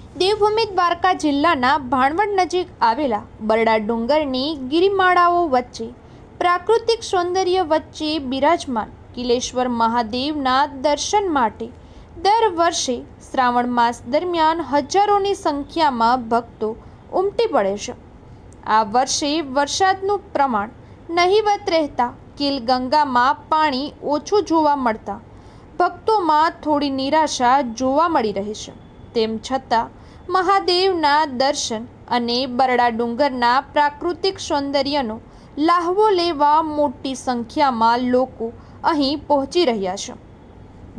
દેવભૂમિ દ્વારકા જિલ્લાના ભાણવડ નજીક આવેલા બરડા ડુંગરની ગિરિમાળાઓ વચ્ચે પ્રાકૃતિક સૌંદર્ય વચ્ચે બિરાજમાન કિલેશ્વર મહાદેવના દર્શન માટે દર વર્ષે શ્રાવણ માસ દરમિયાન હજારોની સંખ્યામાં ભક્તો ઉમટી પડે છે। આ વર્ષે વરસાદનું પ્રમાણ નહિવત રહેતા કીલગંગામાં પાણી ઓછું જોવા મળતા ભક્તોમાં થોડી નિરાશા જોવા મળી રહી છે। તેમ છતાં મહાદેવના દર્શન અને બરડા ડુંગરના પ્રાકૃતિક સૌંદર્યનો લાહવો લેવા મોટી સંખ્યામાં લોકો અહીં પહોંચી રહ્યા છે।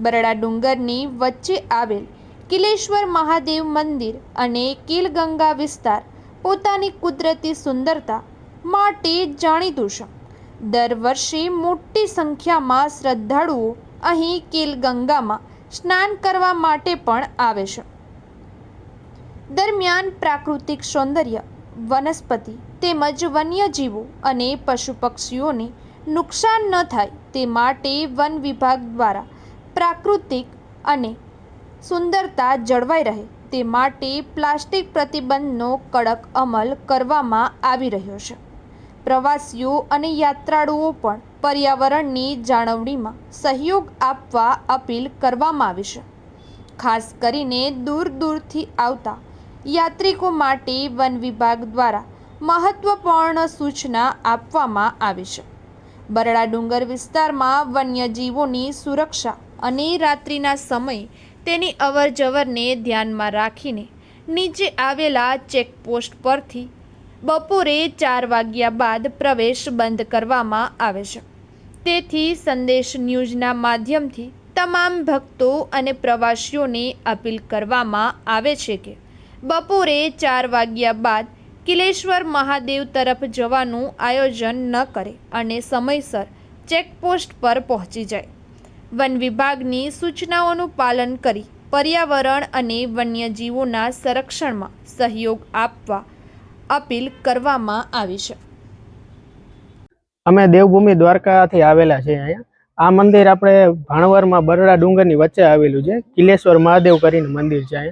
બરડા ડુંગરની વચ્ચે આવેલ કિલેશ્વર મહાદેવ મંદિર અને કીલગંગા વિસ્તાર પોતાની કુદરતી સુંદરતા માટે જાણીતું છે। દર વર્ષે મોટી સંખ્યામાં શ્રદ્ધાળુઓ અહીં કીલગંગામાં સ્નાન કરવા માટે પણ આવે છે। દરમિયાન પ્રાકૃતિક સૌંદર્ય, વનસ્પતિ તેમજ વન્યજીવો અને પશુ પક્ષીઓને નુકસાન ન થાય તે માટે વન વિભાગ દ્વારા પ્રાકૃતિક અને સુંદરતા જળવાઈ રહે તે માટે પ્લાસ્ટિક પ્રતિબંધનો કડક અમલ કરવામાં આવી રહ્યો છે। પ્રવાસીઓ અને યાત્રાળુઓ પણ પર્યાવરણની જાળવણીમાં સહયોગ આપવા અપીલ કરવામાં આવી છે। ખાસ કરીને દૂર દૂરથી આવતા યાત્રિકો માટે વન વિભાગ દ્વારા મહત્વપૂર્ણ સૂચના આપવામાં આવી છે। બરડા ડુંગર વિસ્તારમાં વન્યજીવોની સુરક્ષા અને રાત્રિના સમયે તેની અવરજવરને ધ્યાનમાં રાખીને નીચે આવેલા ચેકપોસ્ટ પરથી બપોરે 4 વાગ્યા બાદ પ્રવેશ બંધ કરવામાં આવે છે। તેથી સંદેશ ન્યૂઝના માધ્યમથી તમામ ભક્તો અને પ્રવાસીઓને અપીલ કરવામાં આવે છે કે બપોરે 4 વાગ્યા બાદ કિલેશ્વર મહાદેવ તરફ જવાનું આયોજન ન કરે અને સમયસર ચેકપોસ્ટ પર પહોંચી જાય। વન વિભાગની સૂચનાઓનું પાલન કરી પર્યાવરણ અને વન્યજીવોના સંરક્ષણમાં સહયોગ આપવા અપીલ કરવામાં આવી છે। અમે દેવભૂમિ દ્વારકાથી આવેલા છે। અહીંયા આ મંદિર આપણે ભાણવરમાં બરડા ડુંગરની વચ્ચે આવેલું છે। કિલેશ્વર મહાદેવ કરીને મંદિર છે।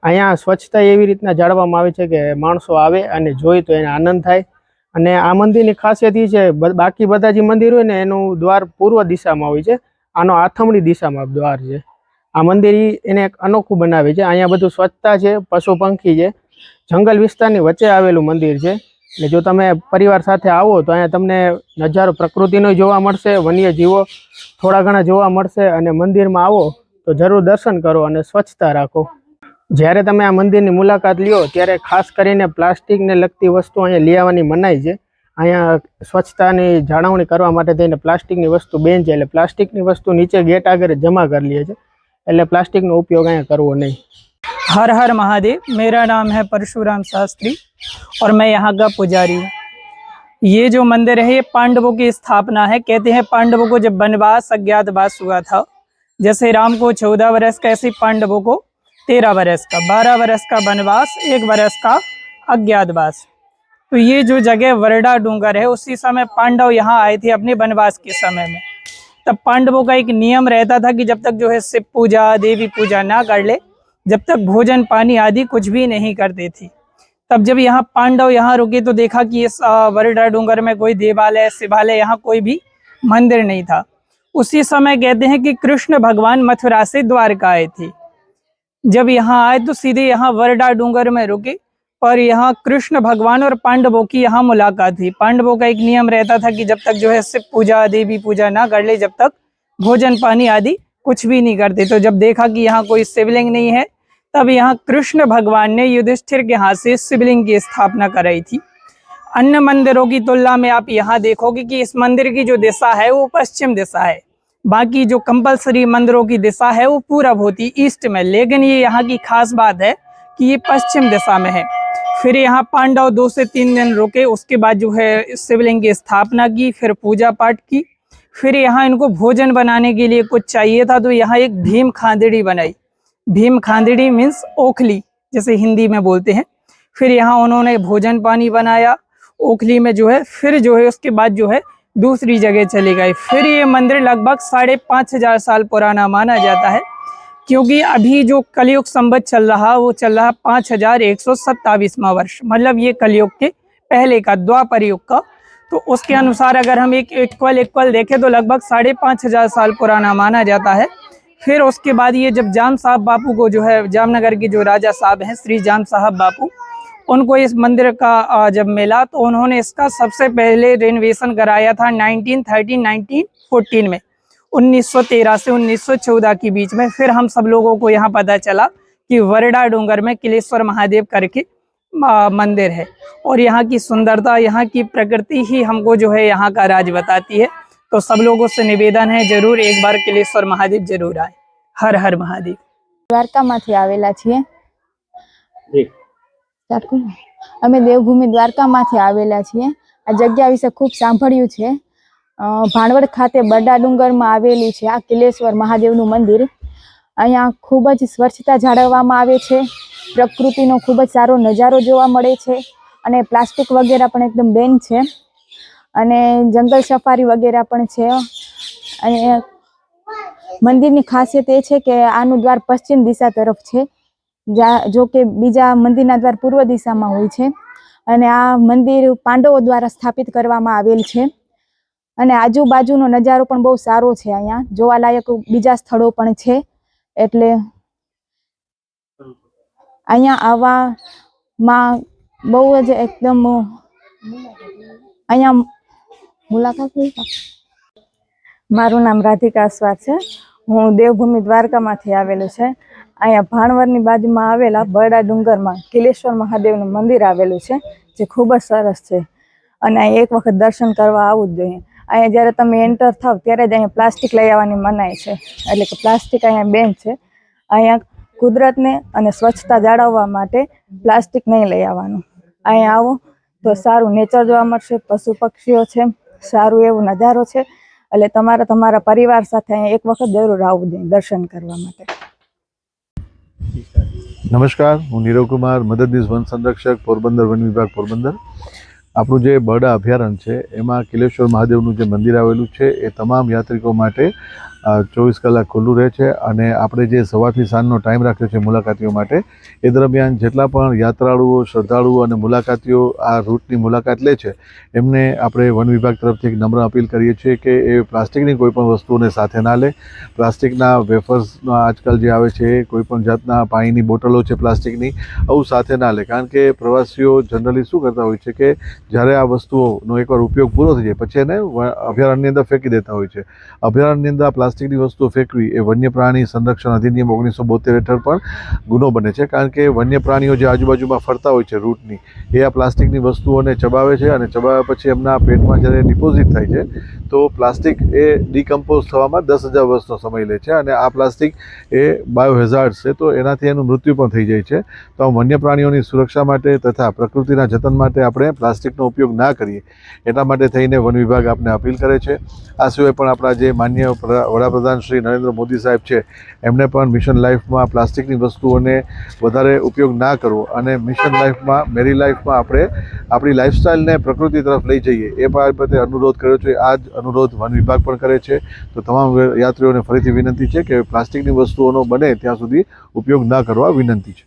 અહીંયા સ્વચ્છતા એવી રીતના જાળવવામાં આવે છે કે માણસો આવે અને જોઈ તો એને આનંદ થાય। અને આ મંદિરની ખાસિયત એ છે, બાકી બધા જે મંદિર હોય ને એનું દ્વાર પૂર્વ દિશામાં હોય છે, આનો આથમણી દિશામાં દ્વાર છે। આ મંદિર એને એક અનોખું બનાવે છે। અહીંયા બધું સ્વચ્છતા છે, પશુ પંખી છે, જંગલ વિસ્તારની વચ્ચે આવેલું મંદિર છે। એટલે જો તમે પરિવાર સાથે આવો તો અહીંયા તમને નજારો પ્રકૃતિનો જોવા મળશે, વન્યજીવો થોડા ઘણા જોવા મળશે। અને મંદિરમાં આવો તો જરૂર દર્શન કરો અને સ્વચ્છતા રાખો। જ્યારે તમે આ મંદિરની મુલાકાત લ્યો ત્યારે ખાસ કરીને પ્લાસ્ટિકને લગતી વસ્તુ અહીંયા લઈ આવવાની મનાઈ છે। અહીંયા સ્વચ્છતાની જાળવણી કરવા માટે થઈને પ્લાસ્ટિકની વસ્તુ બેન છે, એટલે પ્લાસ્ટિકની વસ્તુ નીચે ગેટ આગળ જમા કરી લે છે, એટલે પ્લાસ્ટિકનો ઉપયોગ અહીંયા કરવો નહીં। हर हर महादेव। मेरा नाम है परशुराम शास्त्री और मैं यहाँ का पुजारी हूँ। ये जो मंदिर है ये पांडवों की स्थापना है। कहते हैं पांडवों को जब वनवास अज्ञातवास हुआ था, जैसे राम को 14 वर्ष का, ऐसे पांडवों को 13 वर्ष का, 12 वर्ष का वनवास, 1 वर्ष का अज्ञातवास। तो ये जो जगह बरड़ा डूंगर है, उसी समय पांडव यहाँ आए थे अपने वनवास के समय में। तब पांडवों का एक नियम रहता था कि जब तक जो है शिव पूजा, देवी पूजा ना कर ले, जब तक भोजन पानी आदि कुछ भी नहीं करते थे। तब जब यहाँ पांडव यहाँ रुके तो देखा कि इस बरड़ा डूंगर में कोई देवालय, शिवालय, यहाँ कोई भी मंदिर नहीं था। उसी समय कहते हैं कि कृष्ण भगवान मथुरा से द्वारका आए थे। जब यहाँ आए तो सीधे यहाँ बरड़ा डूंगर में रुके, पर यहाँ कृष्ण भगवान और पांडवों की यहाँ मुलाकात हुई। पांडवों का एक नियम रहता था कि जब तक जो है शिव पूजा, देवी पूजा ना कर ले, जब तक भोजन पानी आदि कुछ भी नहीं करते। तो जब देखा कि यहाँ कोई शिवलिंग नहीं है, तब यहाँ कृष्ण भगवान ने युधिष्ठिर के हाथ से शिवलिंग की स्थापना कराई थी। अन्य मंदिरों की तुलना में आप यहाँ देखोगे कि इस मंदिर की जो दिशा है वो पश्चिम दिशा है, बाकी जो कंपलसरी मंदिरों की दिशा है वो पूरब होती ईस्ट में, लेकिन ये यहाँ की खास बात है कि ये पश्चिम दिशा में है। फिर यहाँ पांडव 2 से 3 दिन रुके, उसके बाद जो है शिवलिंग की स्थापना की, फिर पूजा पाठ की। फिर यहाँ इनको भोजन बनाने के लिए कुछ चाहिए था, तो यहाँ एक भीम खांदड़ी बनाई। भीम खांदड़ी मीन्स ओखली, जैसे हिंदी में बोलते हैं। फिर यहाँ उन्होंने भोजन पानी बनाया ओखली में जो है, फिर जो है उसके बाद जो है दूसरी जगह चले गए। फिर ये मंदिर लगभग 5,500 साल पुराना माना जाता है। क्योंकि अभी जो कलयुग संवत चल रहा वो चल रहा 5127वां वर्ष, मतलब ये कलयुग के पहले का द्वापर युग का। तो उसके अनुसार अगर हम एक इक्वल देखें तो लगभग 5500 साल पुराना माना जाता है। फिर उसके बाद ये जब जाम साहब बापू को जो है, जामनगर के जो राजा साहब हैं श्री जाम साहब बापू, उनको इस मंदिर का जब मिला तो उन्होंने इसका सबसे पहले रेनोवेशन कराया था 1914 में, 1913 से 1914 के बीच में। फिर हम सब लोगों को यहाँ पता चला कि वरडा डूंगर में किलेश्वर महादेव करके मंदिर है, और यहाँ की सुंदरता, यहाँ की प्रकृति ही हमको जो है यहाँ का राज बताती है। तो सब लोगों से निवेदन है, जरूर एक बार किलेश्वर महादेव जरूर आए। हर हर महादेव। દ્વારકામાંથી આવેલા છીએ। સ્ટાર્ટ કરું? અમે દેવભૂમિ દ્વારકામાંથી આવેલા છીએ। આ જગ્યા વિશે ખૂબ સાંભળ્યું છે। ભાણવડ ખાતે બરડા ડુંગરમાં આવેલું છે આ કિલેશ્વર મહાદેવનું મંદિર। અહીંયા ખૂબ જ સ્વચ્છતા જાળવવામાં આવે છે, પ્રકૃતિનો ખૂબ જ સારો નજારો જોવા મળે છે, અને પ્લાસ્ટિક વગેરે પણ એકદમ બેન છે, અને જંગલ સફારી વગેરે પણ છે। અને મંદિરની ખાસિયત એ છે કે આનું દ્વાર પશ્ચિમ દિશા તરફ છે, જો કે બીજા મંદિરના દ્વાર પૂર્વ દિશામાં હોય છે। અને આ મંદિર પાંડવો દ્વારા સ્થાપિત કરવામાં આવેલ છે, અને આજુબાજુનો નજારો પણ બહુ સારો છે। અહીંયા જોવાલાયક બીજા સ્થળો પણ છે, એટલે અહીંયા આવવામાં બહુ જ એકદમ અહીંયા મુલાકાત લઈ। મારું નામ રાધિકા સ્વાર છે। હું દેવભૂમિ દ્વારકામાંથી આવેલું છે। અહીંયા ભાણવરની બાજુમાં આવેલા બરડા ડુંગરમાં કિલેશ્વર મહાદેવનું મંદિર આવેલું છે, જે ખૂબ જ સરસ છે, અને અહીં એક વખત દર્શન કરવા આવવું જ જોઈએ। અહીંયા જ્યારે તમે એન્ટર થાવ ત્યારે જ અહીંયા પ્લાસ્ટિક લઈ આવવાની મનાઈ છે, એટલે કે પ્લાસ્ટિક અહીંયા બેન છે। અહીંયા કુદરતને અને સ્વચ્છતા જાળવવા માટે પ્લાસ્ટિક નહીં લઈ આવવાનું। અહીંયા આવો તો સારું નેચર જોવા મળશે, પશુ પક્ષીઓ છે, સારું એવું નજારો છે, એટલે તમારા પરિવાર સાથે અહીંયા એક વખત જરૂર આવવું જોઈએ દર્શન કરવા માટે। નમસ્કાર, હું નીરવ કુમાર, મદદનીશ વન સંરક્ષક, પોરબંદર વન વિભાગ પોરબંદર। આપણું જે બરડા અભયારણ્ય છે એમાં કિલેશ્વર મહાદેવનું જે મંદિર આવેલું છે એ તમામ યાત્રિકો માટે 24 કલાક ખુલ્લું રહે છે, અને આપણે જે સવારથી સાંજનો ટાઈમ રાખ્યો છે મુલાકાતીઓ માટે, એ દરમિયાન જેટલા પણ યાત્રાળુઓ, શ્રદ્ધાળુઓ અને મુલાકાતીઓ આ રૂટની મુલાકાત લે છે એમને આપણે વન વિભાગ તરફથી એક નમ્ર અપીલ કરીએ છીએ કે એ પ્લાસ્ટિકની કોઈ પણ વસ્તુઓને સાથે ના લે। પ્લાસ્ટિકના વેફર્સના આજકાલ જે આવે છે, કોઈ પણ જાતના પાણીની બોટલો છે પ્લાસ્ટિકની, આવું સાથે ના લે, કારણ કે પ્રવાસીઓ જનરલી શું કરતા હોય છે કે જ્યારે આ વસ્તુઓનો એકવાર ઉપયોગ પૂરો થઈ જાય પછી એને અભયારણ્યની અંદર ફેંકી દેતા હોય છે। અભયારણ્યની અંદર પ્લાસ્ટિકની વસ્તુઓ ફેંકવી એ વન્ય પ્રાણી સંરક્ષણ અધિનિયમ 1972 હેઠળ પણ ગુનો બને છે, કારણ કે વન્ય પ્રાણીઓ જે આજુબાજુમાં ફરતા હોય છે રૂટની, એ આ પ્લાસ્ટિકની વસ્તુઓને ચબાવે છે, અને ચબાવ્યા પછી એમના પેટમાં જ્યારે ડિપોઝિટ થાય છે તો પ્લાસ્ટિક એ ડિકમ્પોઝ થવામાં 10,000 વર્ષનો સમય લે છે, અને આ પ્લાસ્ટિક એ બાયોહેઝાર્ડ છે, તો એનાથી એનું મૃત્યુ પણ થઈ જાય છે। તો આ વન્ય પ્રાણીઓની સુરક્ષા માટે તથા પ્રકૃતિના જતન માટે આપણે પ્લાસ્ટિકનો ઉપયોગ ના કરીએ, એટલા માટે થઈને વન વિભાગ આપને અપીલ કરે છે। આ સિવાય પણ આપણા જે માન્ય વડાપ્રધાન શ્રી નરેન્દ્ર મોદી સાહેબ છે એમણે પણ મિશન લાઈફમાં પ્લાસ્ટિકની વસ્તુઓને વધારે ઉપયોગ ના કરવો, અને મિશન લાઈફમાં, મેરી લાઈફમાં આપણે આપણી લાઈફસ્ટાઈલને પ્રકૃતિ તરફ લઈ જઈએ એ બાબતે અનુરોધ કર્યો છે। આ જ અનુરોધ વન વિભાગ પણ કરે છે। તો તમામ યાત્રીઓને ફરીથી વિનંતી છે કે પ્લાસ્ટિકની વસ્તુઓનો બને ત્યાં સુધી ઉપયોગ ના કરવા વિનંતી છે।